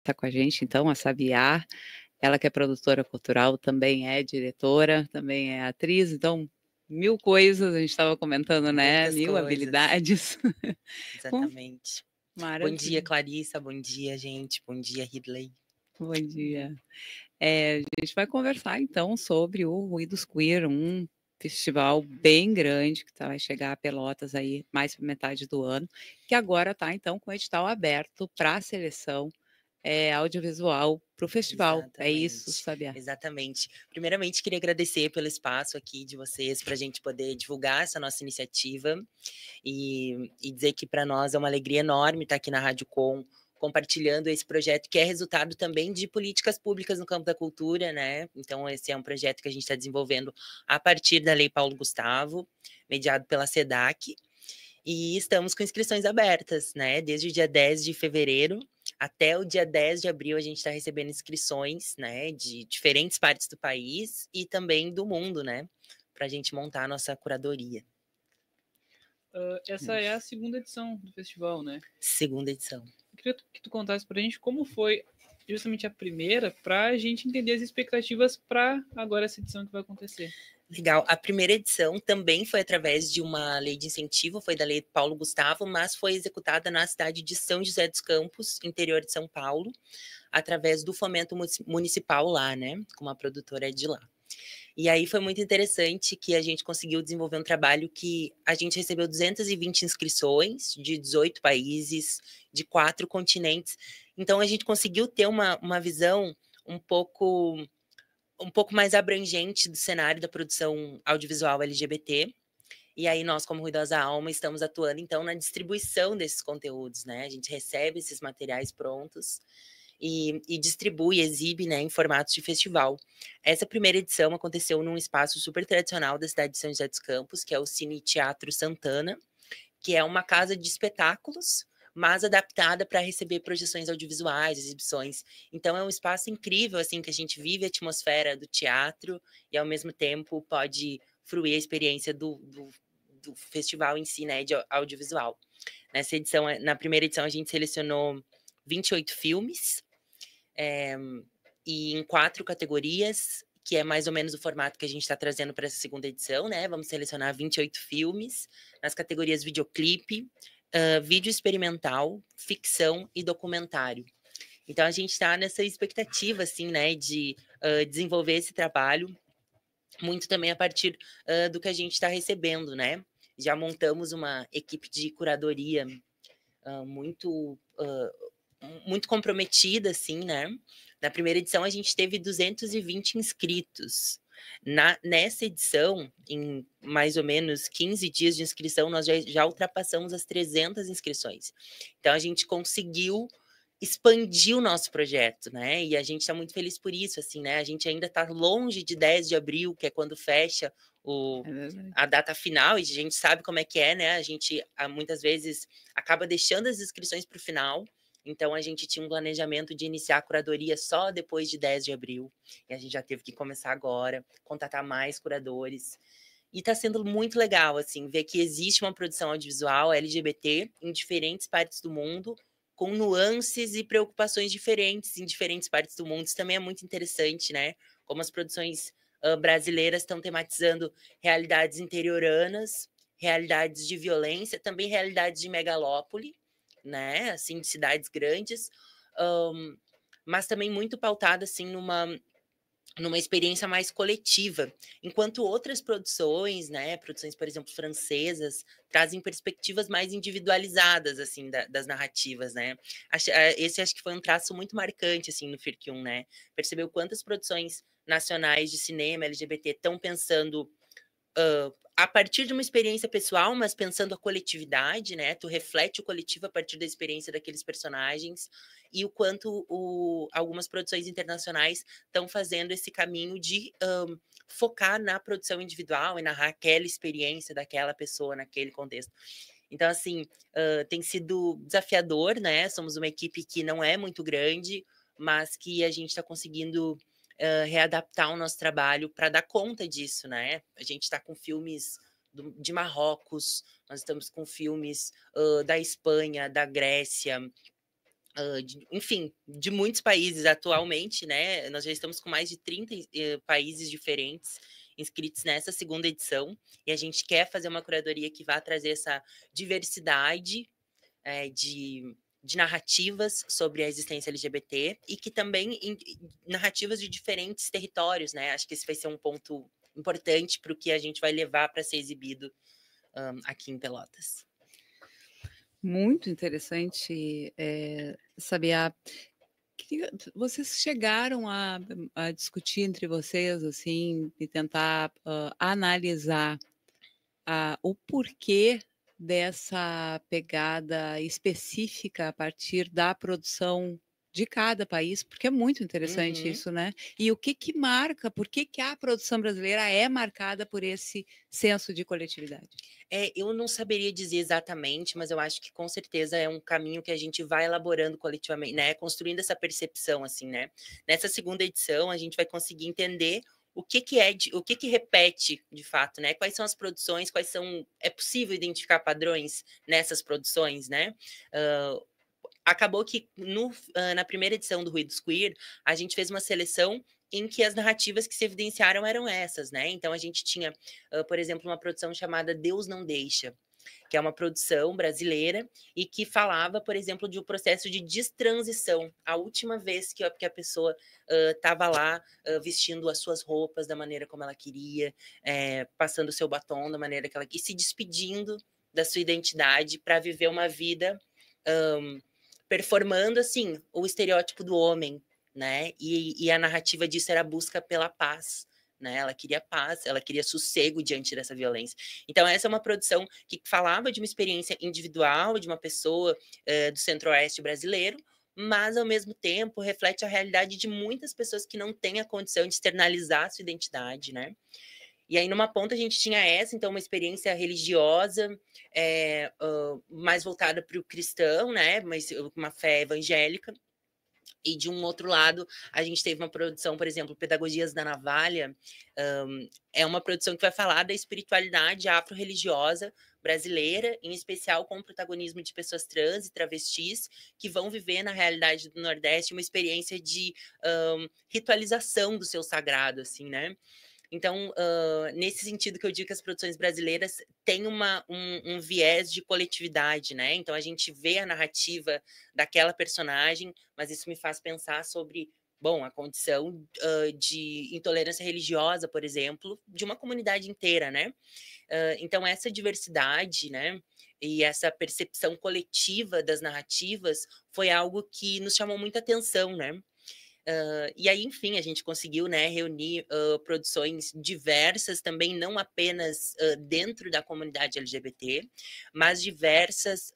tá com a gente então, a Sabiá, ela que é produtora cultural, também é diretora, também é atriz, então 1000 coisas, a gente estava comentando, né, Muitas 1000 coisas, habilidades. Com exatamente. Bom dia, maravilha. Clarissa, bom dia, gente, bom dia, Ridley. Bom dia. A gente vai conversar então sobre o Ruídos Queer, um festival bem grande que vai chegar a Pelotas aí mais para metade do ano, que agora está então com o edital aberto para a seleção, audiovisual para o festival. É isso, Exatamente, Sabiá? exatamente. Primeiramente, queria agradecer pelo espaço aqui de vocês para a gente poder divulgar essa nossa iniciativa e dizer que para nós é uma alegria enorme estar aqui na Rádio Com, compartilhando esse projeto que é resultado também de políticas públicas no campo da cultura, né? Então, esse é um projeto que a gente está desenvolvendo a partir da Lei Paulo Gustavo, mediado pela SEDAC, e estamos com inscrições abertas, né? Desde o dia 10 de fevereiro até o dia 10 de abril, a gente está recebendo inscrições, né, de diferentes partes do país e também do mundo, né, para a gente montar a nossa curadoria. Essa é a segunda edição do festival, né? Segunda edição. Eu queria que tu contasse pra gente como foi justamente a primeira, pra gente entender as expectativas para agora essa edição que vai acontecer. Legal. A primeira edição também foi através de uma lei de incentivo, foi da Lei Paulo Gustavo, mas foi executada na cidade de São José dos Campos, interior de São Paulo, através do fomento municipal lá, né? Com uma produtora de lá. E aí foi muito interessante que a gente conseguiu desenvolver um trabalho que a gente recebeu 220 inscrições de 18 países, de 4 continentes. Então a gente conseguiu ter uma visão um pouco mais abrangente do cenário da produção audiovisual LGBT. E aí nós, como Ruidosa Alma, estamos atuando, então, na distribuição desses conteúdos, né? A gente recebe esses materiais prontos e distribui, exibe, né, em formatos de festival. Essa primeira edição aconteceu num espaço super tradicional da cidade de São José dos Campos, que é o Cine Teatro Santana, que é uma casa de espetáculos, mas adaptada para receber projeções audiovisuais, exibições. Então é um espaço incrível, assim, que a gente vive a atmosfera do teatro e ao mesmo tempo pode fruir a experiência do festival em si, né, de audiovisual. Nessa edição, na primeira edição, a gente selecionou 28 filmes, e em 4 categorias, que é mais ou menos o formato que a gente está trazendo para essa segunda edição, né? Vamos selecionar 28 filmes nas categorias videoclipe, vídeo experimental, ficção e documentário. Então a gente está nessa expectativa, assim, né, de desenvolver esse trabalho, muito também a partir do que a gente está recebendo, né? Já montamos uma equipe de curadoria muito comprometida, assim, né? Na primeira edição, a gente teve 220 inscritos. Nessa edição, em mais ou menos 15 dias de inscrição, nós já ultrapassamos as 300 inscrições. Então, a gente conseguiu expandir o nosso projeto, né? E a gente está muito feliz por isso, assim, né? A gente ainda está longe de 10 de abril, que é quando fecha a data final, e a gente sabe como é que é, né? A gente muitas vezes acaba deixando as inscrições para o final. Então, a gente tinha um planejamento de iniciar a curadoria só depois de 10 de abril. E a gente já teve que começar agora, contatar mais curadores. E está sendo muito legal, assim, ver que existe uma produção audiovisual LGBT em diferentes partes do mundo, com nuances e preocupações diferentes em diferentes partes do mundo. Isso também é muito interessante, né? Como as produções brasileiras estão tematizando realidades interioranas, realidades de violência, também realidades de megalópole, né? Assim, de cidades grandes, mas também muito pautada, assim, numa experiência mais coletiva, enquanto outras produções, né, produções, por exemplo, francesas, trazem perspectivas mais individualizadas, assim, das narrativas, né. Esse acho que foi um traço muito marcante, assim, no FIRC1, né, percebeu quantas produções nacionais de cinema LGBT estão pensando a partir de uma experiência pessoal, mas pensando a coletividade, né? Tu reflete o coletivo a partir da experiência daqueles personagens e o quanto algumas produções internacionais estão fazendo esse caminho de focar na produção individual e narrar aquela experiência daquela pessoa naquele contexto. Então, assim, tem sido desafiador, né? Somos uma equipe que não é muito grande, mas que a gente está conseguindo readaptar o nosso trabalho para dar conta disso, né? A gente está com filmes de Marrocos, nós estamos com filmes da Espanha, da Grécia, enfim, de muitos países atualmente, né? Nós já estamos com mais de 30 países diferentes inscritos nessa segunda edição, e a gente quer fazer uma curadoria que vá trazer essa diversidade de narrativas sobre a existência LGBT e que também narrativas de diferentes territórios, né? Acho que esse vai ser um ponto importante para o que a gente vai levar para ser exibido aqui em Pelotas. Muito interessante, Sabiá. Vocês chegaram a discutir entre vocês, assim, e tentar analisar o porquê dessa pegada específica a partir da produção de cada país, porque é muito interessante isso, né? E o que marca, por que a produção brasileira é marcada por esse senso de coletividade? Eu não saberia dizer exatamente, mas eu acho que com certeza é um caminho que a gente vai elaborando coletivamente, né? Construindo essa percepção, assim, né? Nessa segunda edição, a gente vai conseguir entender o que repete de fato, né? Quais são as produções, é possível identificar padrões nessas produções, né? Acabou que na primeira edição do Ruídos Queer, a gente fez uma seleção em que as narrativas que se evidenciaram eram essas, né? Então a gente tinha, por exemplo, uma produção chamada Deus Não Deixa, que é uma produção brasileira e que falava, por exemplo, de um processo de destransição. A última vez que a pessoa estava lá vestindo as suas roupas da maneira como ela queria, passando o seu batom da maneira que ela queria, e se despedindo da sua identidade para viver uma vida performando, assim, o estereótipo do homem, né? E a narrativa disso era a busca pela paz, né? Ela queria paz, ela queria sossego diante dessa violência. Então, essa é uma produção que falava de uma experiência individual de uma pessoa do centro-oeste brasileiro, mas, ao mesmo tempo, reflete a realidade de muitas pessoas que não têm a condição de externalizar a sua identidade, né? E aí, numa ponta, a gente tinha então, uma experiência religiosa, mais voltada para o cristão, né? Mas uma fé evangélica. E, de um outro lado, a gente teve uma produção, por exemplo, Pedagogias da Navalha, é uma produção que vai falar da espiritualidade afro-religiosa brasileira, em especial com o protagonismo de pessoas trans e travestis, que vão viver na realidade do Nordeste uma experiência de ritualização do seu sagrado, assim, né? Então, nesse sentido que eu digo que as produções brasileiras têm um viés de coletividade, né? Então, a gente vê a narrativa daquela personagem, mas isso me faz pensar sobre, bom, a condição de intolerância religiosa, por exemplo, de uma comunidade inteira, né? Então, essa diversidade, né? E essa percepção coletiva das narrativas foi algo que nos chamou muita atenção, né? E aí, enfim, a gente conseguiu, né, reunir produções diversas, também não apenas dentro da comunidade LGBT, mas diversas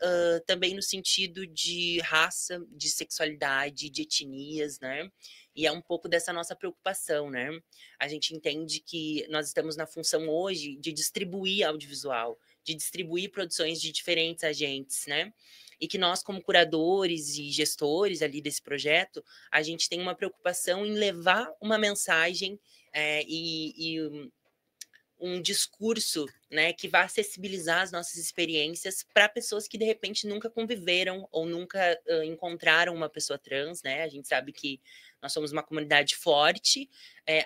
também no sentido de raça, de sexualidade, de etnias, né? E é um pouco dessa nossa preocupação, né? A gente entende que nós estamos na função hoje de distribuir audiovisual, de distribuir produções de diferentes agentes, né? E que nós, como curadores e gestores ali desse projeto, a gente tem uma preocupação em levar uma mensagem e um discurso, né, que vá acessibilizar as nossas experiências para pessoas que de repente nunca conviveram ou nunca encontraram uma pessoa trans, né? A gente sabe que nós somos uma comunidade forte,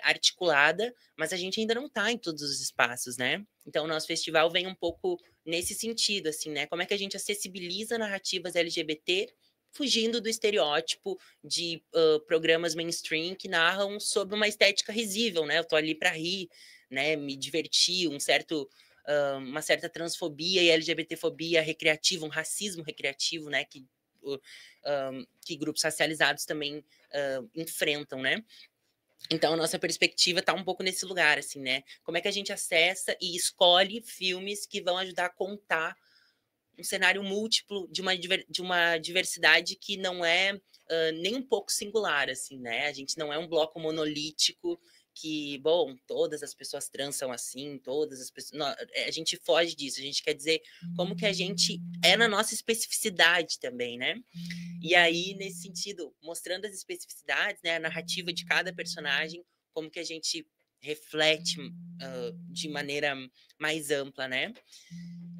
articulada, mas a gente ainda não está em todos os espaços, né? Então, o nosso festival vem um pouco nesse sentido, assim, né? Como é que a gente acessibiliza narrativas LGBT fugindo do estereótipo de programas mainstream que narram sobre uma estética risível, né? Eu tô ali para rir, né, me divertir, uma certa transfobia e LGBTfobia recreativa, um racismo recreativo, né, que grupos racializados também enfrentam, né? Então, a nossa perspectiva está um pouco nesse lugar, assim, né? Como é que a gente acessa e escolhe filmes que vão ajudar a contar um cenário múltiplo de uma diversidade que não é nem um pouco singular, assim, né? A gente não é um bloco monolítico que, bom, todas as pessoas trans são assim, todas as pessoas... Não, a gente foge disso, a gente quer dizer como que a gente é na nossa especificidade também, né? E aí, nesse sentido, mostrando as especificidades, né, a narrativa de cada personagem, como que a gente reflete de maneira mais ampla, né?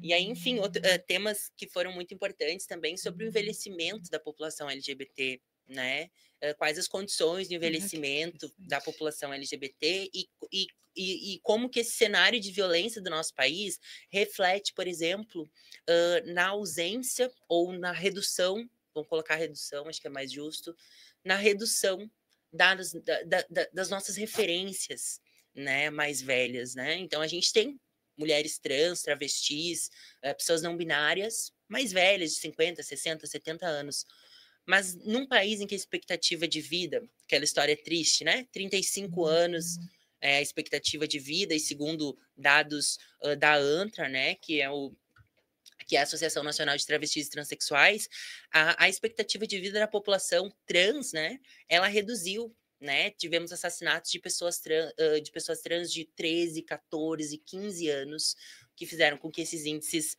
E aí, enfim, temas que foram muito importantes também sobre o envelhecimento da população LGBT, né? Quais as condições de envelhecimento da população LGBT e como que esse cenário de violência do nosso país reflete, por exemplo, na ausência ou na redução, vamos colocar redução, acho que é mais justo, na redução das nossas referências, né, mais velhas, né? Então, a gente tem mulheres trans, travestis, pessoas não binárias, mais velhas, de 50, 60, 70 anos. Mas num país em que a expectativa de vida, aquela história triste, né? 35 anos é a expectativa de vida, e segundo dados da ANTRA, né, que é a Associação Nacional de Travestis e Transsexuais, a expectativa de vida da população trans, né, ela reduziu, né? Tivemos assassinatos de pessoas trans de 13, 14, 15 anos, que fizeram com que esses índices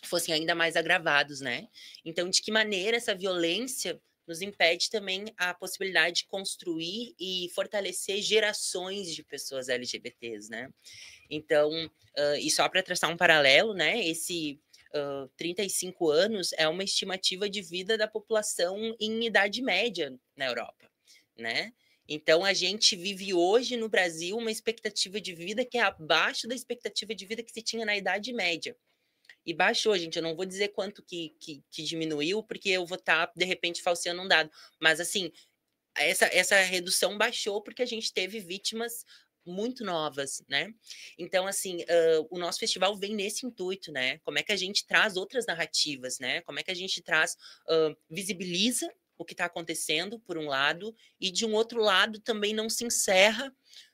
fossem ainda mais agravados, né? Então, de que maneira essa violência nos impede também a possibilidade de construir e fortalecer gerações de pessoas LGBTs, né? Então, e só para traçar um paralelo, né? Esse 35 anos é uma estimativa de vida da população em idade média na Europa, né? Então, a gente vive hoje no Brasil uma expectativa de vida que é abaixo da expectativa de vida que se tinha na Idade Média. E baixou, gente. Eu não vou dizer quanto que diminuiu, porque eu vou estar, de repente, falseando um dado. Mas, assim, essa redução baixou porque a gente teve vítimas muito novas, né? Então, assim, o nosso festival vem nesse intuito, né? Como é que a gente traz outras narrativas, né? Como é que a gente traz, visibiliza o que está acontecendo, por um lado, e de um outro lado também não se encerra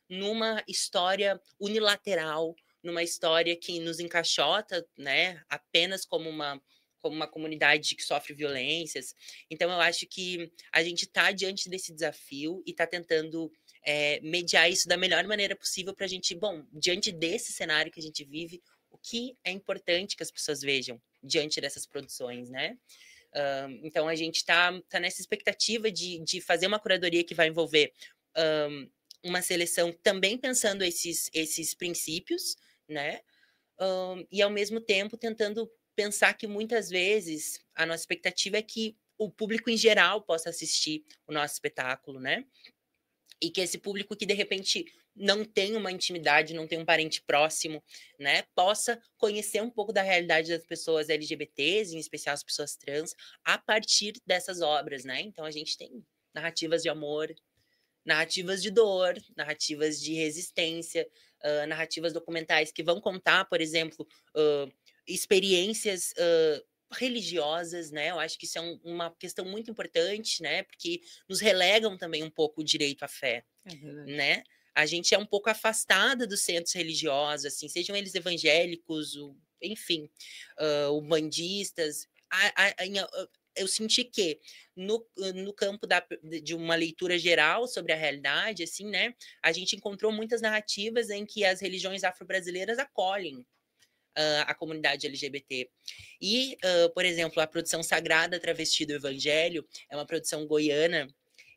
numa história unilateral, numa história que nos encaixota, né? Apenas como uma comunidade que sofre violências. Então, eu acho que a gente está diante desse desafio e está tentando mediar isso da melhor maneira possível para a gente, bom, diante desse cenário que a gente vive, o que é importante que as pessoas vejam diante dessas produções, né? Então, a gente está nessa expectativa de fazer uma curadoria que vai envolver uma seleção também pensando esses princípios, né? E, ao mesmo tempo, tentando pensar que, muitas vezes, a nossa expectativa é que o público em geral possa assistir o nosso espetáculo, né? E que esse público que, de repente, não tem uma intimidade, não tem um parente próximo, né, possa conhecer um pouco da realidade das pessoas LGBTs, em especial as pessoas trans, a partir dessas obras, né? Então, a gente tem narrativas de amor, narrativas de dor, narrativas de resistência, narrativas documentais que vão contar, por exemplo, experiências religiosas, né? Eu acho que isso é uma questão muito importante, né? Porque nos relegam também um pouco o direito à fé, né? A gente é um pouco afastada dos centros religiosos, assim, sejam eles evangélicos, enfim, umbandistas. Eu senti que no campo de uma leitura geral sobre a realidade, assim, né, a gente encontrou muitas narrativas em que as religiões afro-brasileiras acolhem a comunidade LGBT. E, por exemplo, a produção Sagrada Travesti do Evangelho é uma produção goiana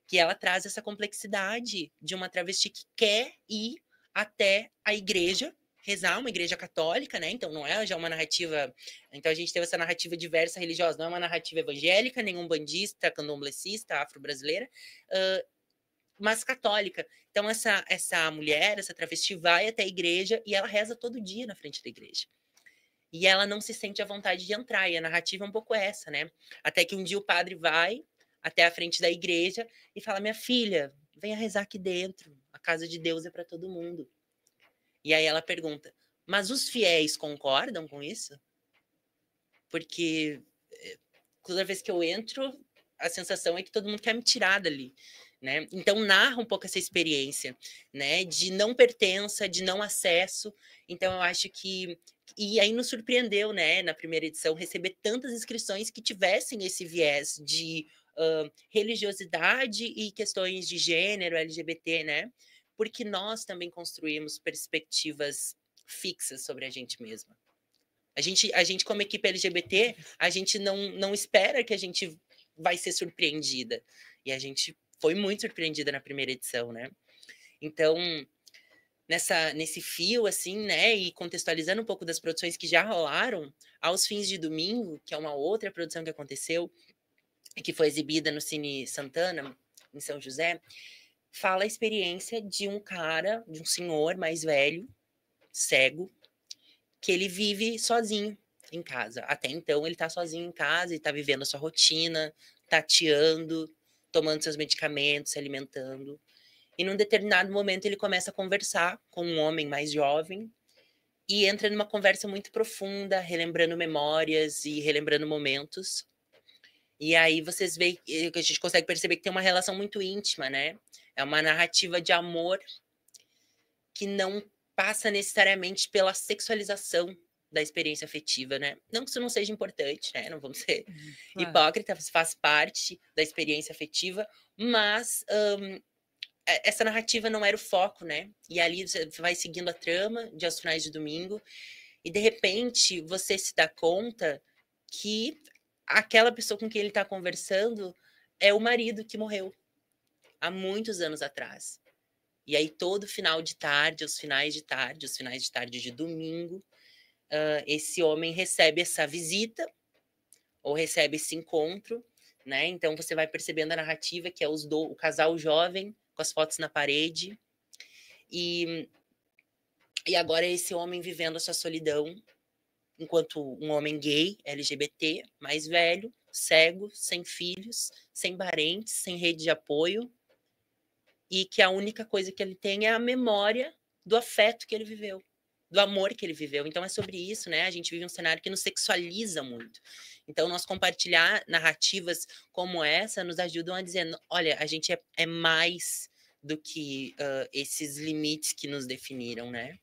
que ela traz essa complexidade de uma travesti que quer ir até a igreja, rezar, uma igreja católica, né? Então não é já uma narrativa. Então a gente teve essa narrativa diversa religiosa, não é uma narrativa evangélica, nenhum bandista, candomblessista, afro-brasileira, mas católica. Então essa mulher, essa travesti, vai até a igreja e ela reza todo dia na frente da igreja. E ela não se sente à vontade de entrar, e a narrativa é um pouco essa, né? Até que um dia o padre vai até a frente da igreja e fala: minha filha, venha rezar aqui dentro, a casa de Deus é para todo mundo. E aí ela pergunta: mas os fiéis concordam com isso? Porque toda vez que eu entro, a sensação é que todo mundo quer me tirar dali, né? Então narra um pouco essa experiência, né? De não pertença, de não acesso. Então eu acho que e aí nos surpreendeu, né? Na primeira edição receber tantas inscrições que tivessem esse viés de religiosidade e questões de gênero, LGBT, né? Porque nós também construímos perspectivas fixas sobre a gente mesma. A gente como equipe LGBT, a gente não espera que a gente vai ser surpreendida. E a gente foi muito surpreendida na primeira edição, né? Então, nesse fio, assim, né, e contextualizando um pouco das produções que já rolaram, Aos Fins de Domingo, que é uma outra produção que aconteceu, e que foi exibida no Cine Santana, em São José, fala a experiência de um cara, de um senhor mais velho, cego, que ele vive sozinho em casa. Até então, ele tá sozinho em casa e tá vivendo a sua rotina, tateando, tomando seus medicamentos, se alimentando. E num determinado momento ele começa a conversar com um homem mais jovem e entra numa conversa muito profunda, relembrando memórias e relembrando momentos. E aí vocês veem que a gente consegue perceber que tem uma relação muito íntima, né? É uma narrativa de amor que não passa necessariamente pela sexualização da experiência afetiva, né? Não que isso não seja importante, né? Não vamos ser hipócritas, faz parte da experiência afetiva, mas essa narrativa não era o foco, né? E ali você vai seguindo a trama de Aos Finais de Domingo e de repente você se dá conta que aquela pessoa com quem ele está conversando é o marido que morreu há muitos anos atrás. E aí todo final de tarde, os finais de tarde de domingo, esse homem recebe essa visita ou recebe esse encontro, né? Então você vai percebendo a narrativa que é o casal jovem com as fotos na parede e agora é esse homem vivendo a sua solidão enquanto um homem gay, LGBT, mais velho, cego, sem filhos, sem parentes, sem rede de apoio e que a única coisa que ele tem é a memória do afeto que ele viveu, do amor que ele viveu. Então é sobre isso, né? A gente vive um cenário que nos sexualiza muito. Então nós compartilhar narrativas como essa nos ajudam a dizer, olha, a gente é mais do que esses limites que nos definiram, né?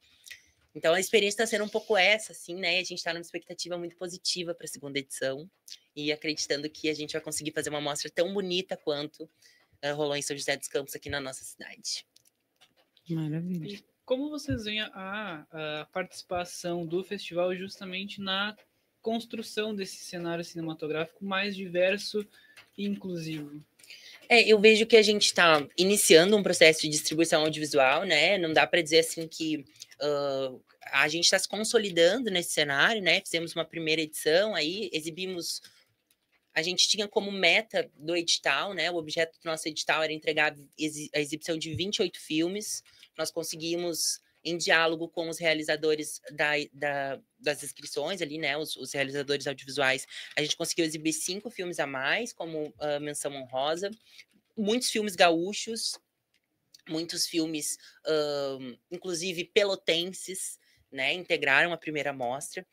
Então a experiência está sendo um pouco essa, assim, né? A gente está numa expectativa muito positiva para a segunda edição e acreditando que a gente vai conseguir fazer uma mostra tão bonita quanto rolou em São José dos Campos aqui na nossa cidade. Maravilha. E como vocês veem a participação do festival justamente na construção desse cenário cinematográfico mais diverso e inclusivo? Eu vejo que a gente está iniciando um processo de distribuição audiovisual, né? Não dá para dizer assim que a gente está se consolidando nesse cenário, né? Fizemos uma primeira edição, aí exibimos. A gente tinha como meta do edital, né? O objeto do nosso edital era entregar a exibição de 28 filmes. Nós conseguimos, em diálogo com os realizadores das inscrições ali, né? Os realizadores audiovisuais, a gente conseguiu exibir 5 filmes a mais, como menção honrosa. Muitos filmes gaúchos, muitos filmes, inclusive pelotenses, né, integraram a primeira mostra,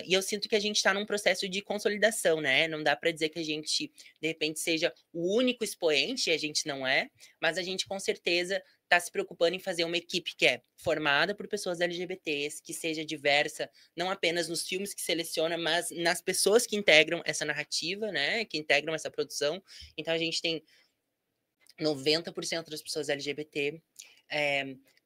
e eu sinto que a gente está num processo de consolidação, né, não dá para dizer que a gente, de repente, seja o único expoente, a gente não é, mas a gente, com certeza, está se preocupando em fazer uma equipe que é formada por pessoas LGBTs, que seja diversa, não apenas nos filmes que seleciona, mas nas pessoas que integram essa narrativa, né, que integram essa produção. Então, a gente tem 90% das pessoas LGBT,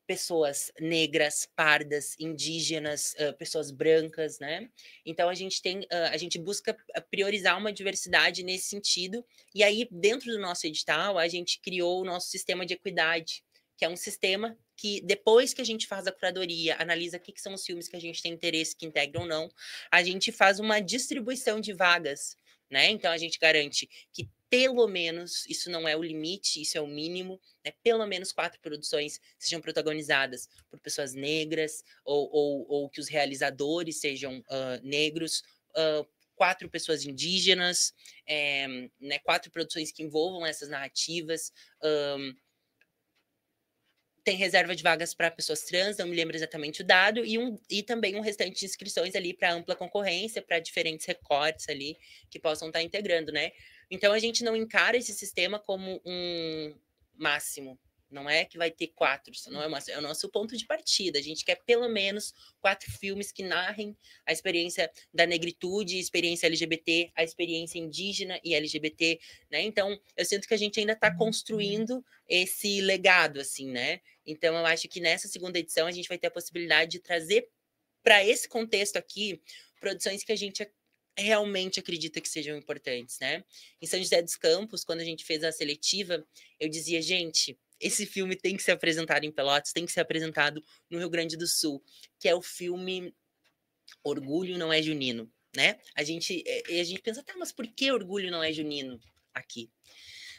pessoas negras, pardas, indígenas, pessoas brancas, né? Então a gente busca priorizar uma diversidade nesse sentido. E aí, dentro do nosso edital, a gente criou o nosso sistema de equidade, que é um sistema que, depois que a gente faz a curadoria, analisa o que são os filmes que a gente tem interesse que integram ou não, a gente faz uma distribuição de vagas, né? Então a gente garante que pelo menos, isso não é o limite, isso é o mínimo, né? Pelo menos 4 produções sejam protagonizadas por pessoas negras, ou que os realizadores sejam negros, 4 pessoas indígenas, né? 4 produções que envolvam essas narrativas. Tem reserva de vagas para pessoas trans, não me lembro exatamente o dado, e também um restante de inscrições ali para ampla concorrência, para diferentes recortes ali que possam estar integrando, né? Então a gente não encara esse sistema como um máximo. Não é que vai ter 4, isso não é o máximo, é o nosso ponto de partida. A gente quer pelo menos 4 filmes que narrem a experiência da negritude, a experiência LGBT, a experiência indígena e LGBT, né? Então, eu sinto que a gente ainda está construindo esse legado, assim, né? Então, eu acho que nessa segunda edição a gente vai ter a possibilidade de trazer para esse contexto aqui produções que a gente realmente acredita que sejam importantes, né? Em São José dos Campos, quando a gente fez a seletiva, eu dizia, gente, esse filme tem que ser apresentado em Pelotas, tem que ser apresentado no Rio Grande do Sul, que é o filme Orgulho Não É Junino, né? A gente pensa, tá, mas por que Orgulho Não É Junino aqui?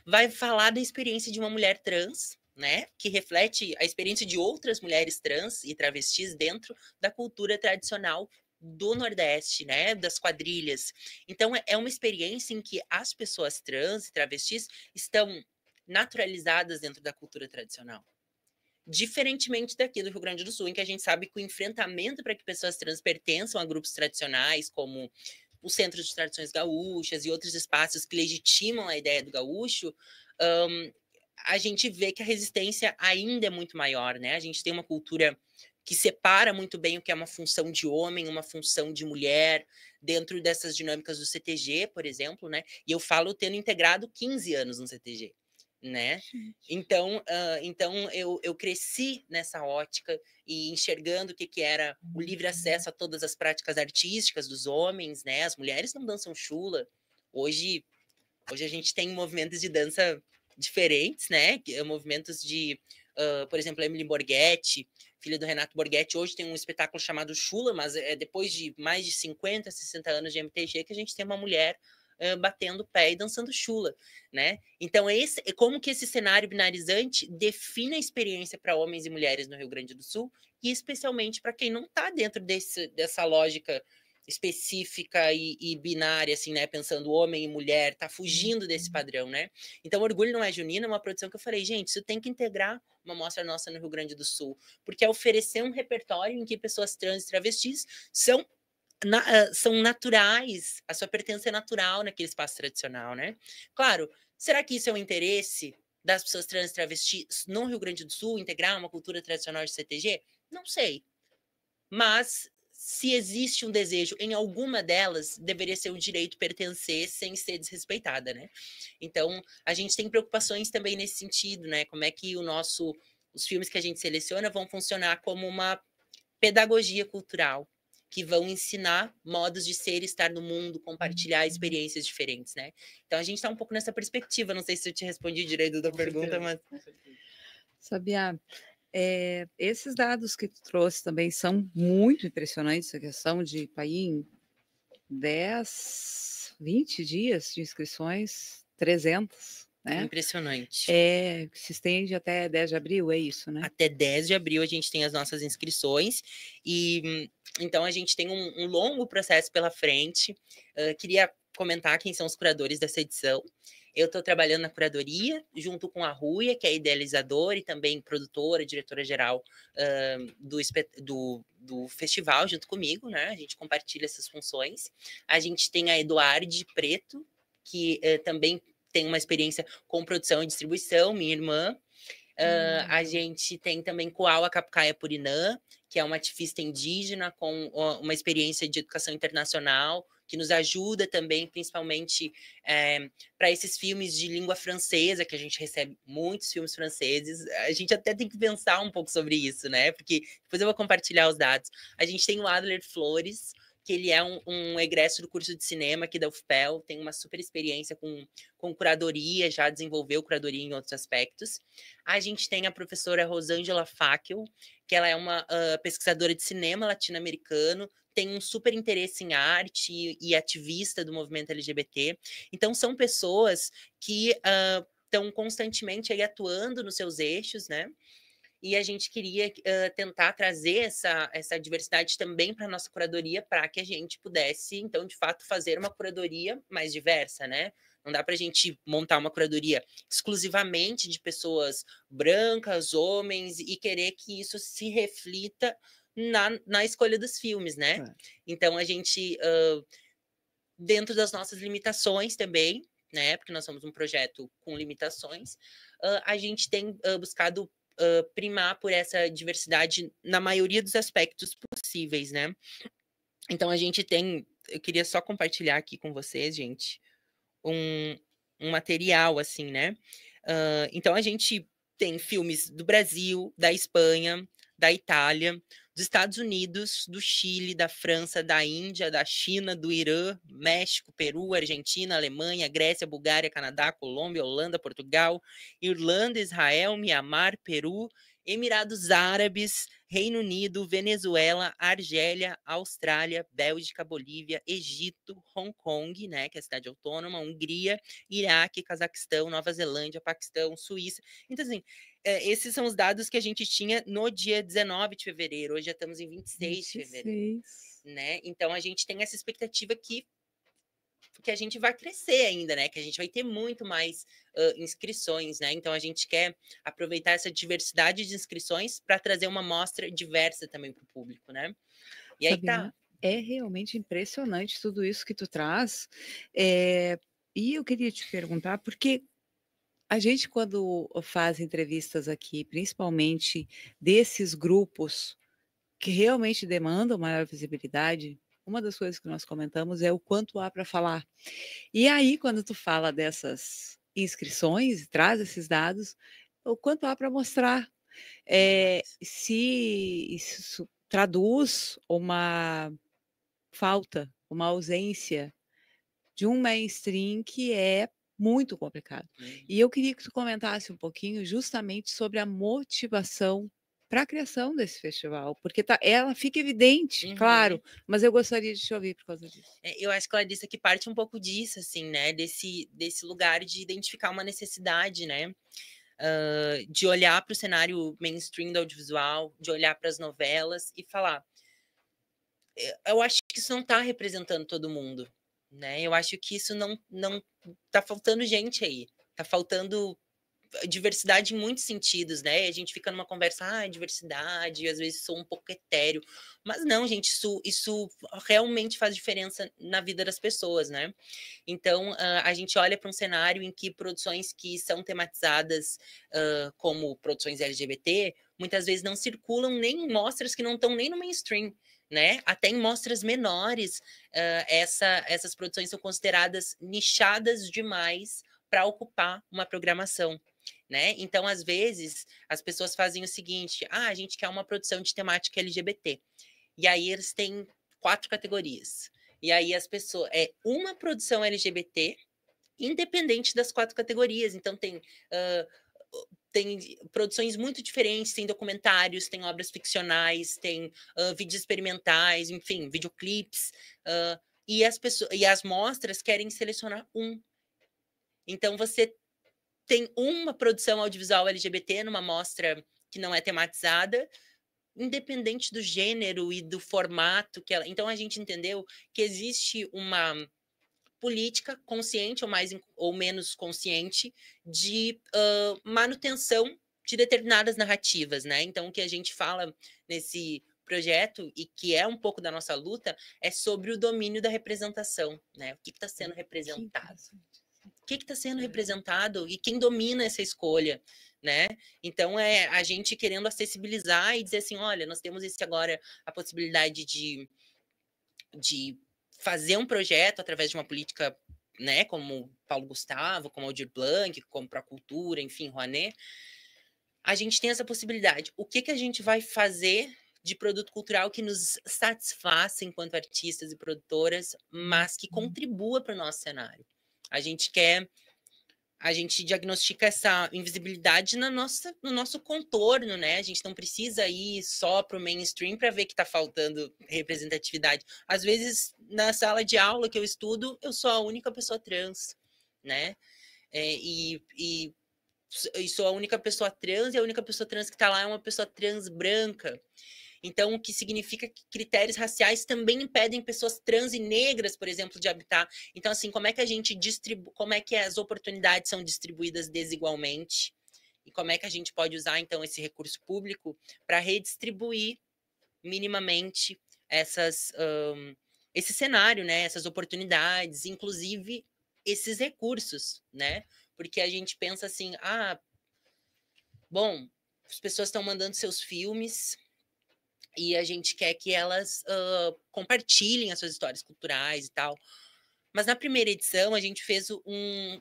Vai falar da experiência de uma mulher trans, né, que reflete a experiência de outras mulheres trans e travestis dentro da cultura tradicional do Nordeste, né, das quadrilhas. Então, é uma experiência em que as pessoas trans e travestis estão naturalizadas dentro da cultura tradicional. Diferentemente daqui do Rio Grande do Sul, em que a gente sabe que o enfrentamento para que pessoas trans pertençam a grupos tradicionais, como o Centro de Tradições Gaúchas e outros espaços que legitimam a ideia do gaúcho, a gente vê que a resistência ainda é muito maior, né? A gente tem uma cultura que separa muito bem o que é uma função de homem, uma função de mulher, dentro dessas dinâmicas do CTG, por exemplo, né? E eu falo tendo integrado 15 anos no CTG, né? Então, eu cresci nessa ótica e enxergando o que era o livre acesso a todas as práticas artísticas dos homens, né? As mulheres não dançam chula. Hoje a gente tem movimentos de dança diferentes, né? Movimentos de, por exemplo, Emily Borghetti, filha do Renato Borghetti, hoje tem um espetáculo chamado Chula, mas é depois de mais de 50, 60 anos de MTG que a gente tem uma mulher batendo pé e dançando chula, né? Então, como que esse cenário binarizante define a experiência para homens e mulheres no Rio Grande do Sul, e especialmente para quem não está dentro dessa lógica específica e binária, assim, né? Pensando homem e mulher, tá fugindo desse padrão, né? Então, Orgulho Não É Junino é uma produção que eu falei, gente, isso tem que integrar uma mostra nossa no Rio Grande do Sul, porque é oferecer um repertório em que pessoas trans e travestis são naturais, a sua pertença é natural naquele espaço tradicional, né? Claro, será que isso é um interesse das pessoas trans e travestis no Rio Grande do Sul, integrar uma cultura tradicional de CTG? Não sei. Mas se existe um desejo em alguma delas, deveria ser um direito pertencer sem ser desrespeitada, né? Então, a gente tem preocupações também nesse sentido, né? Como é que os filmes que a gente seleciona vão funcionar como uma pedagogia cultural, que vão ensinar modos de ser e estar no mundo, compartilhar experiências diferentes, né? Então, a gente está um pouco nessa perspectiva. Não sei se eu te respondi direito da pergunta, mas... Sabia, esses dados que tu trouxe também são muito impressionantes, a questão de pair em 10, 20 dias de inscrições, 300, né? Impressionante. Que se estende até 10 de abril, é isso, né? Até 10 de abril a gente tem as nossas inscrições e então a gente tem um longo processo pela frente. Queria comentar quem são os curadores dessa edição. Eu estou trabalhando na curadoria, junto com a Ruia, que é idealizadora e também produtora, diretora-geral do festival, junto comigo, né? A gente compartilha essas funções. A gente tem a Eduarde Preto, que também tem uma experiência com produção e distribuição, minha irmã. A gente tem também Kuawa Kapukaia Purinã, que é uma ativista indígena com uma experiência de educação internacional, que nos ajuda também, principalmente para esses filmes de língua francesa, que a gente recebe muitos filmes franceses. A gente até tem que pensar um pouco sobre isso, né? Porque depois eu vou compartilhar os dados. A gente tem o Adler Flores, que ele é um egresso do curso de cinema aqui da UFPEL, tem uma super experiência com curadoria, já desenvolveu curadoria em outros aspectos. A gente tem a professora Rosângela Fackel, que ela é uma pesquisadora de cinema latino-americano, tem um super interesse em arte e ativista do movimento LGBT. Então, são pessoas que estão constantemente aí atuando nos seus eixos, né? E a gente queria tentar trazer essa diversidade também para a nossa curadoria, para que a gente pudesse, então, de fato, fazer uma curadoria mais diversa, né? Não dá para a gente montar uma curadoria exclusivamente de pessoas brancas, homens, e querer que isso se reflita na escolha dos filmes, né? Então, a gente, dentro das nossas limitações também, né? Porque nós somos um projeto com limitações, a gente tem buscado primar por essa diversidade na maioria dos aspectos possíveis, né? Então, a gente tem... Eu queria só compartilhar aqui com vocês, gente, um material, assim, né? Então, a gente tem filmes do Brasil, da Espanha, da Itália, dos Estados Unidos, do Chile, da França, da Índia, da China, do Irã, México, Peru, Argentina, Alemanha, Grécia, Bulgária, Canadá, Colômbia, Holanda, Portugal, Irlanda, Israel, Mianmar, Peru, Emirados Árabes, Reino Unido, Venezuela, Argélia, Austrália, Bélgica, Bolívia, Egito, Hong Kong, né, que é a cidade autônoma, Hungria, Iraque, Cazaquistão, Nova Zelândia, Paquistão, Suíça. Então, assim, esses são os dados que a gente tinha no dia 19 de fevereiro. Hoje já estamos em 26 de fevereiro, né? Então, a gente tem essa expectativa que a gente vai crescer ainda, né? Que a gente vai ter muito mais inscrições, né? Então, a gente quer aproveitar essa diversidade de inscrições para trazer uma amostra diversa também para o público, né? E aí Fabiana, é realmente impressionante tudo isso que tu traz. E eu queria te perguntar, porque a gente, quando faz entrevistas aqui, principalmente desses grupos que realmente demandam maior visibilidade, uma das coisas que nós comentamos é o quanto há para falar. E aí, quando tu fala dessas inscrições e traz esses dados, o quanto há para mostrar. Se isso traduz uma falta, uma ausência de um mainstream que é muito complicado. E eu queria que tu comentasse um pouquinho justamente sobre a motivação para a criação desse festival, porque ela fica evidente, claro, mas eu gostaria de te ouvir por causa disso. Eu acho que ela disse que parte um pouco disso, assim, né? Desse lugar de identificar uma necessidade, né? De olhar para o cenário mainstream do audiovisual, de olhar para as novelas e falar. Eu acho que isso não está representando todo mundo, né? Eu acho que isso não tá faltando gente aí, tá faltando diversidade em muitos sentidos, né? A gente fica numa conversa, diversidade, às vezes sou um pouco etéreo, mas não, gente, isso realmente faz diferença na vida das pessoas, né? Então, a gente olha para um cenário em que produções que são tematizadas como produções LGBT, muitas vezes não circulam nem em mostras que não estão nem no mainstream, né? Até em mostras menores, essas produções são consideradas nichadas demais para ocupar uma programação, né? Então, às vezes, as pessoas fazem o seguinte: a gente quer uma produção de temática LGBT. E aí eles têm 4 categorias. E aí as pessoas. É uma produção LGBT, independente das 4 categorias. Então, tem produções muito diferentes, tem documentários, tem obras ficcionais, tem vídeos experimentais, enfim, videoclipes. E as mostras querem selecionar um. Então, você tem uma produção audiovisual LGBT numa mostra que não é tematizada, independente do gênero e do formato que ela. Então a gente entendeu que existe uma política consciente ou mais ou menos consciente de manutenção de determinadas narrativas, né? Então o que a gente fala nesse projeto e que é um pouco da nossa luta é sobre o domínio da representação, né? O que está sendo representado? O que está sendo representado e quem domina essa escolha, né? Então, é a gente querendo acessibilizar e dizer assim, olha, nós temos agora a possibilidade de fazer um projeto através de uma política, né, como Paulo Gustavo, como Aldir Blanc, como Procultura, enfim, Rouanet. A gente tem essa possibilidade. O que a gente vai fazer de produto cultural que nos satisfaça enquanto artistas e produtoras, mas que contribua para o nosso cenário? A gente diagnostica essa invisibilidade no nosso contorno, né? A gente não precisa ir só para o mainstream para ver que está faltando representatividade. Às vezes, na sala de aula que eu estudo, eu sou a única pessoa trans, né? E sou a única pessoa trans, e a única pessoa trans que está lá é uma pessoa trans branca. Então, o que significa que critérios raciais também impedem pessoas trans e negras, por exemplo, de habitar. Então, assim, como é que a gente como é que as oportunidades são distribuídas desigualmente? E como é que a gente pode usar, então, esse recurso público para redistribuir minimamente esse cenário, né? Essas oportunidades, inclusive esses recursos, né? Porque a gente pensa assim, bom, as pessoas estão mandando seus filmes e a gente quer que elas compartilhem as suas histórias culturais e tal. Mas na primeira edição a gente fez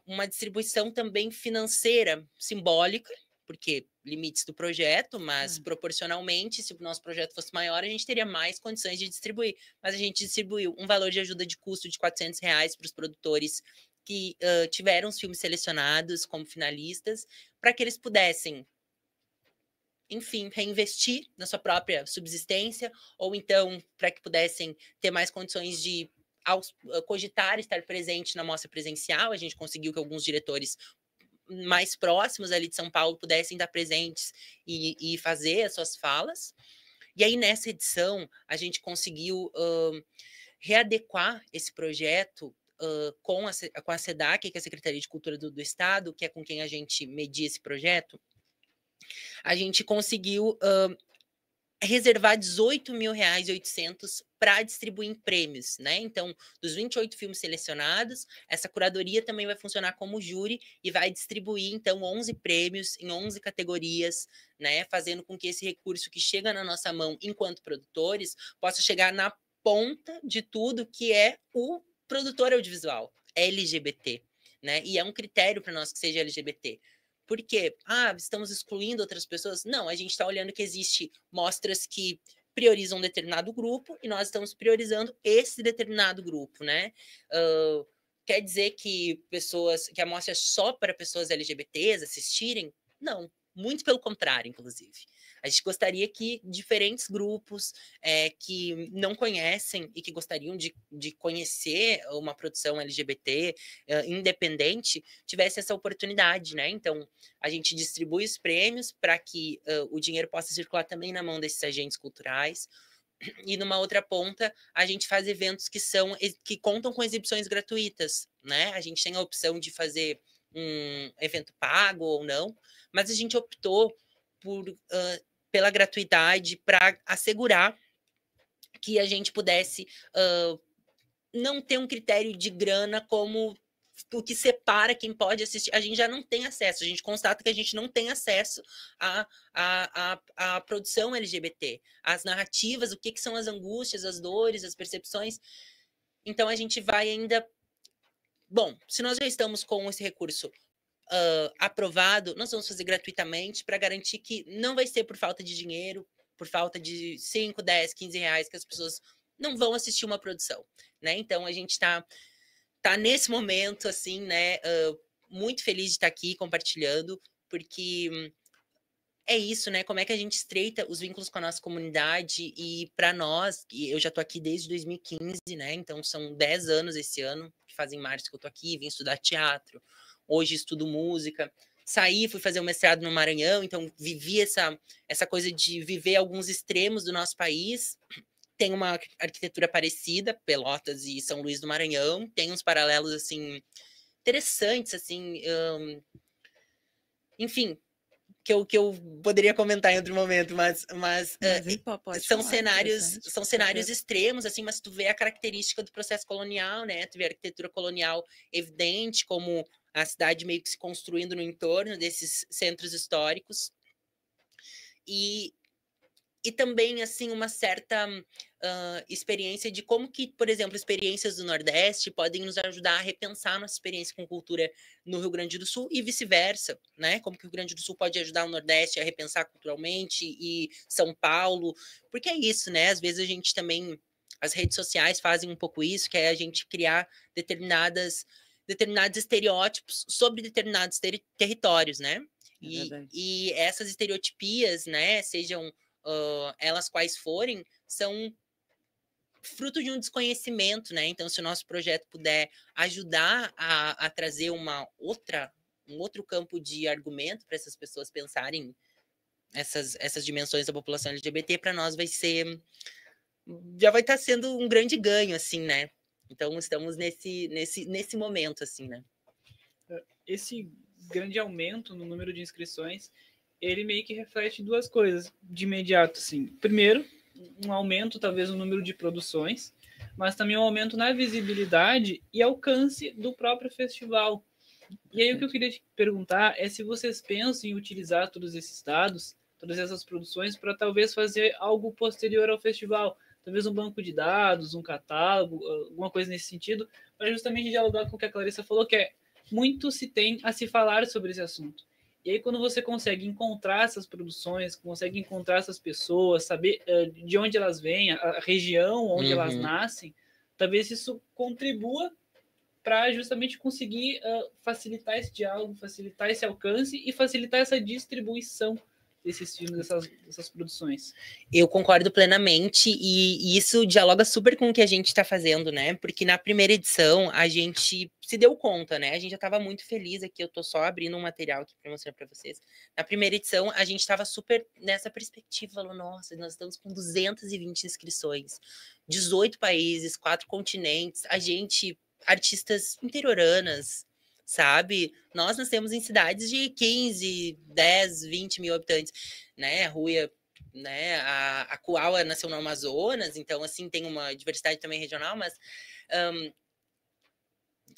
uma distribuição também financeira, simbólica, porque limites do projeto, mas proporcionalmente, se o nosso projeto fosse maior, a gente teria mais condições de distribuir. Mas a gente distribuiu um valor de ajuda de custo de R$ 400 para os produtores que tiveram os filmes selecionados como finalistas, para que eles pudessem, enfim, reinvestir na sua própria subsistência, ou então para que pudessem ter mais condições de cogitar estar presente na mostra presencial. A gente conseguiu que alguns diretores mais próximos ali de São Paulo pudessem estar presentes e fazer as suas falas. E aí, nessa edição, a gente conseguiu readequar esse projeto com a SEDAC, que é a Secretaria de Cultura do Estado, que é com quem a gente media esse projeto. A gente conseguiu reservar R$18.800 para distribuir em prêmios, né? Então, dos 28 filmes selecionados, essa curadoria também vai funcionar como júri e vai distribuir, então, 11 prêmios em 11 categorias, né? Fazendo com que esse recurso que chega na nossa mão enquanto produtores possa chegar na ponta de tudo que é o produtor audiovisual LGBT, né? E é um critério para nós que seja LGBT. Por quê? Estamos excluindo outras pessoas? Não, a gente está olhando que existe mostras que priorizam um determinado grupo e nós estamos priorizando esse determinado grupo, né? Quer dizer que a mostra é só para pessoas LGBTs assistirem? Não, muito pelo contrário, inclusive. A gente gostaria que diferentes grupos que não conhecem e que gostariam de conhecer uma produção LGBT independente tivesse essa oportunidade, né? Então, a gente distribui os prêmios para que o dinheiro possa circular também na mão desses agentes culturais. E numa outra ponta, a gente faz eventos que contam com exibições gratuitas, né? A gente tem a opção de fazer um evento pago ou não, mas a gente optou pela gratuidade para assegurar que a gente pudesse não ter um critério de grana como o que separa quem pode assistir. A gente já não tem acesso, a gente constata que a gente não tem acesso à produção LGBT, às narrativas, o que são as angústias, as dores, as percepções. Então, a gente vai ainda... Bom, se nós já estamos com esse recurso aprovado, nós vamos fazer gratuitamente para garantir que não vai ser por falta de dinheiro, por falta de 5, 10, 15 reais que as pessoas não vão assistir uma produção, né? Então, a gente está nesse momento, assim, né, muito feliz de estar aqui compartilhando, porque é isso, né? Como é que a gente estreita os vínculos com a nossa comunidade e para nós, eu já estou aqui desde 2015, né? Então, são 10 anos esse ano, que fazem março que eu estou aqui, vim estudar teatro, hoje estudo música. Saí, fui fazer um mestrado no Maranhão, então vivi essa coisa de viver alguns extremos do nosso país. Tem uma arquitetura parecida, Pelotas e São Luís do Maranhão, tem uns paralelos, assim, interessantes, assim, enfim, que eu poderia comentar em outro momento, mas são cenários extremos, assim, mas tu vê a característica do processo colonial, né? Tu vê a arquitetura colonial evidente, como a cidade meio que se construindo no entorno desses centros históricos. E também, assim, uma certa experiência de como que, por exemplo, experiências do Nordeste podem nos ajudar a repensar nossa experiência com cultura no Rio Grande do Sul e vice-versa, né? Como que o Rio Grande do Sul pode ajudar o Nordeste a repensar culturalmente e São Paulo, porque é isso, né? Às vezes a gente também, as redes sociais fazem um pouco isso, que é a gente criar determinados estereótipos sobre determinados territórios, né? E essas estereotipias, né, sejam elas quais forem, são fruto de um desconhecimento, né? Então, se o nosso projeto puder ajudar a trazer um outro campo de argumento para essas pessoas pensarem essas dimensões da população LGBT, para nós já vai estar sendo um grande ganho, assim, né? Então, estamos nesse momento, assim, né? Esse grande aumento no número de inscrições, ele meio que reflete duas coisas de imediato, assim. Primeiro, um aumento, talvez, no número de produções, mas também um aumento na visibilidade e alcance do próprio festival. E aí o que eu queria te perguntar é se vocês pensam em utilizar todos esses dados, todas essas produções, para talvez fazer algo posterior ao festival, talvez um banco de dados, um catálogo, alguma coisa nesse sentido, para justamente dialogar com o que a Clarissa falou, que é muito se tem a se falar sobre esse assunto. E aí, quando você consegue encontrar essas produções, consegue encontrar essas pessoas, saber de onde elas vêm, a região onde elas nascem, talvez isso contribua para justamente conseguir facilitar esse diálogo, facilitar esse alcance e facilitar essa distribuição desses filmes, dessas produções. Eu concordo plenamente, e isso dialoga super com o que a gente está fazendo, né? Porque na primeira edição a gente se deu conta, né? A gente já estava muito feliz aqui, eu tô só abrindo um material aqui para mostrar para vocês. Na primeira edição a gente estava super nessa perspectiva, falou, nossa, nós estamos com 220 inscrições, 18 países, 4 continentes, artistas interioranas, sabe? Nós nascemos em cidades de 15, 10, 20 mil habitantes, né? Rúia, né? A Kuawa nasceu no Amazonas, então, assim, tem uma diversidade também regional, mas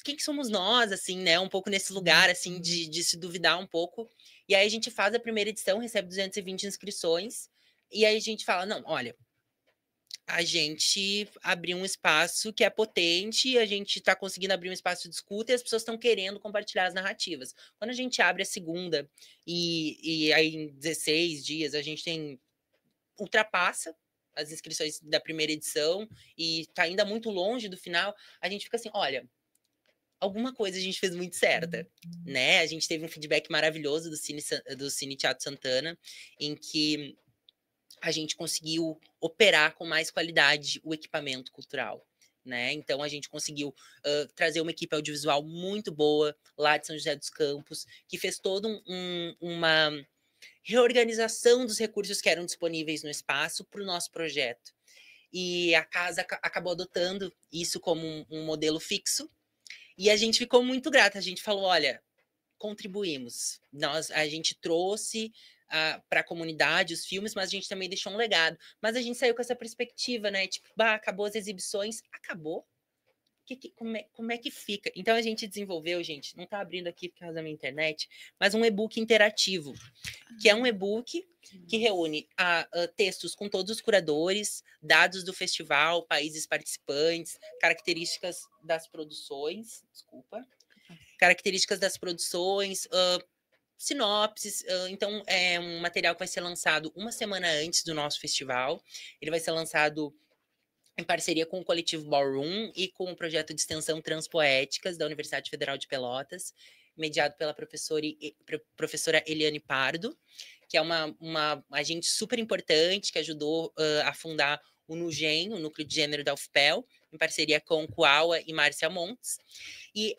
quem que somos nós, assim, né? Um pouco nesse lugar, assim, de se duvidar um pouco. E aí a gente faz a primeira edição, recebe 220 inscrições, e aí a gente fala, não, olha, a gente abriu um espaço que é potente, a gente está conseguindo abrir um espaço de escuta e as pessoas estão querendo compartilhar as narrativas. Quando a gente abre a segunda e aí em 16 dias a gente ultrapassa as inscrições da primeira edição e está ainda muito longe do final, a gente fica assim, olha, alguma coisa a gente fez muito certa, né? A gente teve um feedback maravilhoso do Cine Teatro Santana, em que a gente conseguiu operar com mais qualidade o equipamento cultural, né? Então, a gente conseguiu trazer uma equipe audiovisual muito boa lá de São José dos Campos, que fez toda uma reorganização dos recursos que eram disponíveis no espaço para o nosso projeto. E a casa acabou adotando isso como um modelo fixo, e a gente ficou muito grata. A gente falou, olha, contribuímos. A gente trouxe para a comunidade os filmes, mas a gente também deixou um legado. Mas a gente saiu com essa perspectiva, né? Tipo, acabou as exibições, acabou. Como é que fica? Então a gente desenvolveu, gente, não está abrindo aqui por causa da minha internet, mas um e-book interativo, que é um e-book que reúne textos com todos os curadores, dados do festival, países participantes, características das produções, sinopses. Então, é um material que vai ser lançado uma semana antes do nosso festival. Ele vai ser lançado em parceria com o coletivo Ballroom e com o projeto de extensão Transpoéticas da Universidade Federal de Pelotas, mediado pela professora Eliane Pardo, que é uma agente super importante que ajudou a fundar o NUGEN, o Núcleo de Gênero da UFPEL, em parceria com Kuawa e Márcia Montes. E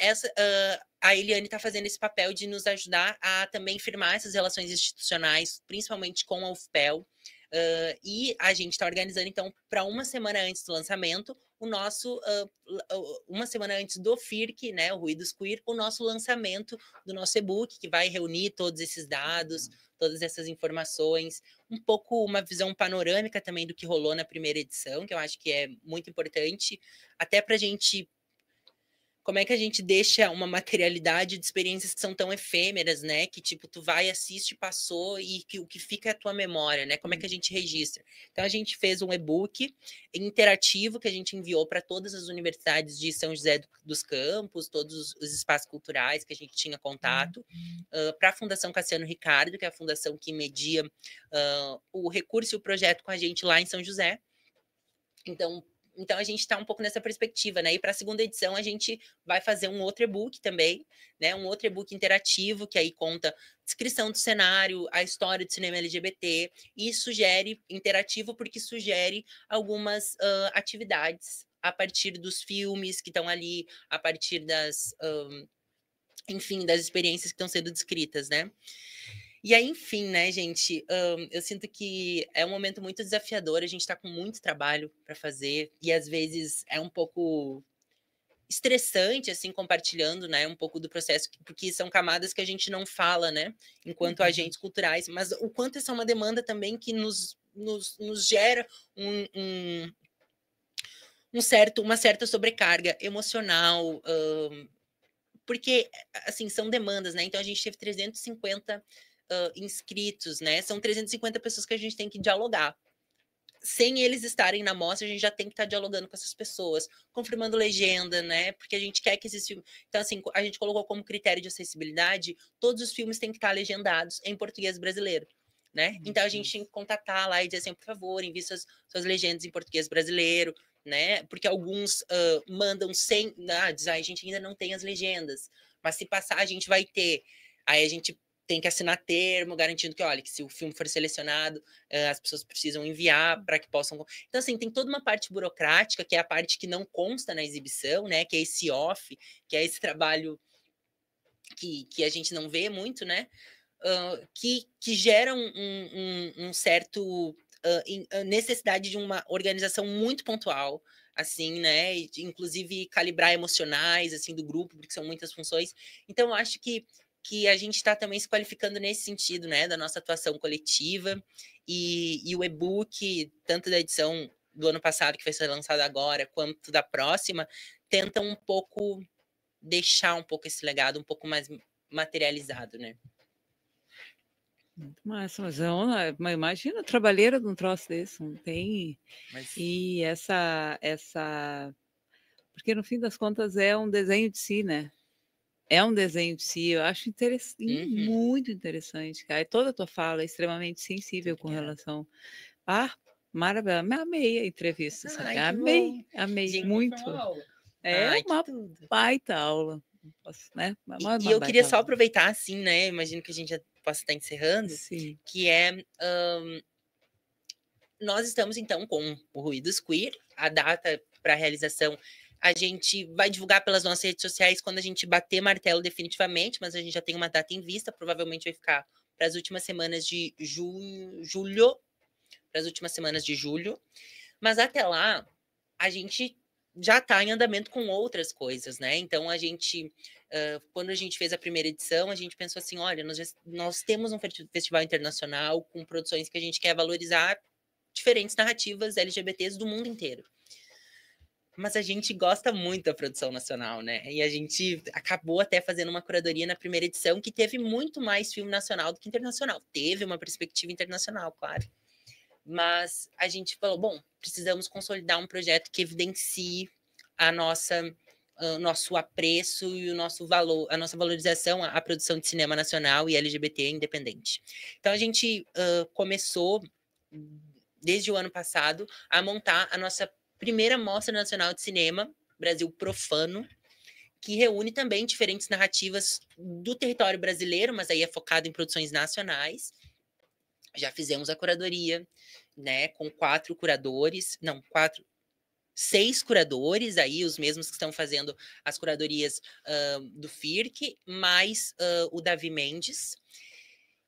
a Eliane está fazendo esse papel de nos ajudar a também firmar essas relações institucionais, principalmente com a UFPEL, e a gente está organizando, então, para uma semana antes do lançamento, uma semana antes do FIRC, né, o Ruídos Queer, o nosso lançamento do nosso e-book, que vai reunir todos esses dados, todas essas informações, um pouco uma visão panorâmica também do que rolou na primeira edição, que eu acho que é muito importante, até para a gente... Como é que a gente deixa uma materialidade de experiências que são tão efêmeras, né? Que, tipo, tu vai, assiste, passou e o que fica é a tua memória, né? Como é que a gente registra? Então, a gente fez um e-book interativo que a gente enviou para todas as universidades de São José dos Campos, todos os espaços culturais que a gente tinha contato, para a Fundação Cassiano Ricardo, que é a fundação que media o recurso e o projeto com a gente lá em São José. Então, a gente está um pouco nessa perspectiva, né? E para a segunda edição, a gente vai fazer um outro e-book também, né? Um outro e-book interativo, que aí conta descrição do cenário, a história do cinema LGBT, e interativo, porque sugere algumas atividades a partir dos filmes que estão ali, a partir enfim, das experiências que estão sendo descritas, né? E aí, enfim, né, gente, eu sinto que é um momento muito desafiador, a gente está com muito trabalho para fazer, e às vezes é um pouco estressante, assim, compartilhando, né, um pouco do processo, porque são camadas que a gente não fala, né, enquanto agentes culturais, mas o quanto essa é uma demanda também que nos gera uma certa sobrecarga emocional, porque, assim, são demandas, né, então a gente teve 350 inscritos, né? São 350 pessoas que a gente tem que dialogar. sem eles estarem na mostra, a gente já tem que estar dialogando com essas pessoas, confirmando legenda, né? Porque a gente quer que esses filmes... Então, assim, a gente colocou como critério de acessibilidade, todos os filmes têm que estar legendados em português brasileiro, né? Então, a gente tem que contatar lá e dizer assim, por favor, envie suas legendas em português brasileiro, né? Porque alguns mandam sem... diz, a gente ainda não tem as legendas, mas se passar, a gente vai ter. Aí a gente tem que assinar termo, garantindo que, olha, que se o filme for selecionado, as pessoas precisam enviar para que possam... Então, assim, tem toda uma parte burocrática, que é a parte que não consta na exibição, né? Que é esse off, que é esse trabalho que a gente não vê muito, né? Que gera um certo... necessidade de uma organização muito pontual, assim, né? E, inclusive, calibrar emocionais, assim, do grupo, porque são muitas funções. Então, eu acho que a gente está também se qualificando nesse sentido, né, da nossa atuação coletiva, e o e-book, tanto da edição do ano passado, que vai ser lançado agora, quanto da próxima, tentam um pouco deixar um pouco esse legado um pouco mais materializado, né? Muito massa, mas imagina a trabalheira de um troço desse, não tem... E porque no fim das contas é um desenho de si, né? É um desenho de si, eu acho muito interessante, cara. E toda a tua fala é extremamente sensível com relação... maravilha, amei a entrevista, sabe? Amei gente, muito. É uma baita aula. Né? E eu queria só aproveitar, assim, né? Imagino que a gente já possa estar encerrando. Sim. Que é... nós estamos, então, com o Ruídos Queer. A data para a realização a gente vai divulgar pelas nossas redes sociais quando a gente bater martelo definitivamente, mas a gente já tem uma data em vista, provavelmente vai ficar para as últimas semanas de julho, para as últimas semanas de julho. Mas até lá, a gente já está em andamento com outras coisas, né? Então, a gente, quando a gente fez a primeira edição, a gente pensou assim, olha, nós temos um festival internacional com produções que a gente quer valorizar diferentes narrativas LGBTs do mundo inteiro. Mas a gente gosta muito da produção nacional, né? E a gente acabou até fazendo uma curadoria na primeira edição que teve muito mais filme nacional do que internacional. Teve uma perspectiva internacional, claro. Mas a gente falou, bom, precisamos consolidar um projeto que evidencie o nosso apreço e o nosso valor, a nossa valorização à produção de cinema nacional e LGBT independente. Então, a gente começou, desde o ano passado, a montar a nossa primeira Mostra Nacional de Cinema, Brasil Profano, que reúne também diferentes narrativas do território brasileiro, mas aí é focado em produções nacionais. Já fizemos a curadoria, né, com 6 curadores, aí os mesmos que estão fazendo as curadorias do FIRC, mais o Davi Mendes.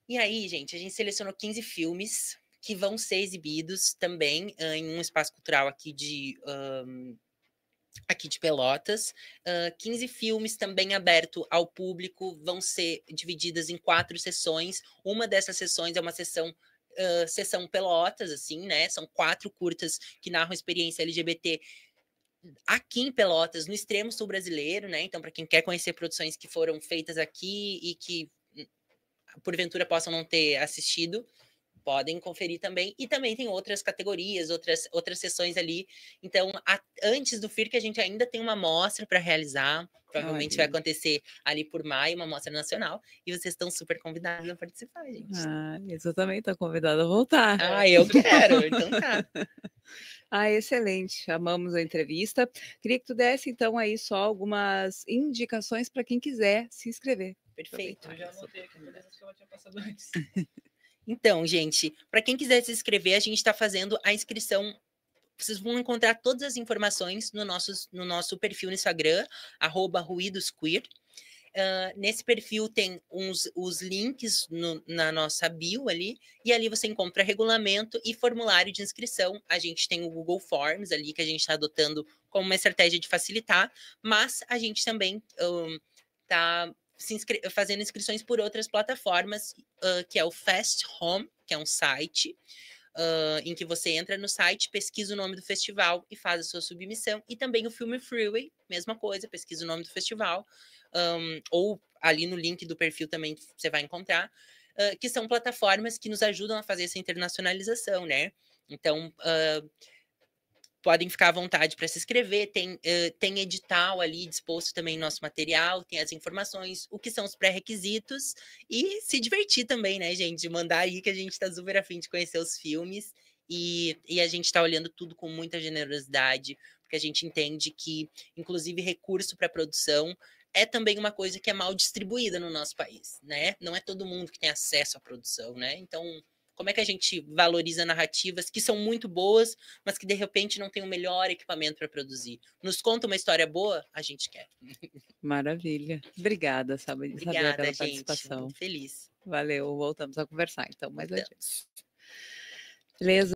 E aí, gente, a gente selecionou 15 filmes que vão ser exibidos também em um espaço cultural aqui de Pelotas. 15 filmes também aberto ao público, vão ser divididas em 4 sessões. Uma dessas sessões é uma sessão Pelotas, assim, né? São 4 curtas que narram a experiência LGBT aqui em Pelotas, no extremo sul brasileiro, né? Então, para quem quer conhecer produções que foram feitas aqui e que porventura possam não ter assistido, podem conferir também. E também tem outras categorias, outras sessões ali. Então, antes do FIRC, a gente ainda tem uma mostra para realizar. Provavelmente vai acontecer ali por maio, uma mostra nacional. E vocês estão super convidados a participar, gente. Eu também estou convidada a voltar. Eu quero. Então tá. Excelente. Amamos a entrevista. Queria que tu desse, então, aí só algumas indicações para quem quiser se inscrever. Perfeito. Eu já anotei aqui, mas que ela tinha passado antes. Então, gente, para quem quiser se inscrever, a gente está fazendo a inscrição. Vocês vão encontrar todas as informações no nosso perfil no Instagram, @ruidosqueer. Nesse perfil tem os links na nossa bio ali, e ali você encontra regulamento e formulário de inscrição. A gente tem o Google Forms ali, que a gente está adotando como uma estratégia de facilitar, mas a gente também está fazendo inscrições por outras plataformas, que é o Fast Home, que é um site, em que você entra no site, pesquisa o nome do festival e faz a sua submissão, e também o Filme Freeway, mesma coisa, pesquisa o nome do festival, ou ali no link do perfil também você vai encontrar, que são plataformas que nos ajudam a fazer essa internacionalização, né? Então, podem ficar à vontade para se inscrever, tem edital ali disposto também no nosso material, tem as informações, o que são os pré-requisitos, e se divertir também, né, gente? Mandar aí que a gente está super afim de conhecer os filmes, e a gente está olhando tudo com muita generosidade, porque a gente entende que, inclusive, recurso para produção é também uma coisa que é mal distribuída no nosso país, né? Não é todo mundo que tem acesso à produção, né? Então, como é que a gente valoriza narrativas que são muito boas, mas que de repente não tem o melhor equipamento para produzir? Nos conta uma história boa, a gente quer. Maravilha. Obrigada, Sabia, Obrigada, pela gente. participação. Muito feliz. Valeu, voltamos a conversar então mais adiante. Voltamos. Beleza?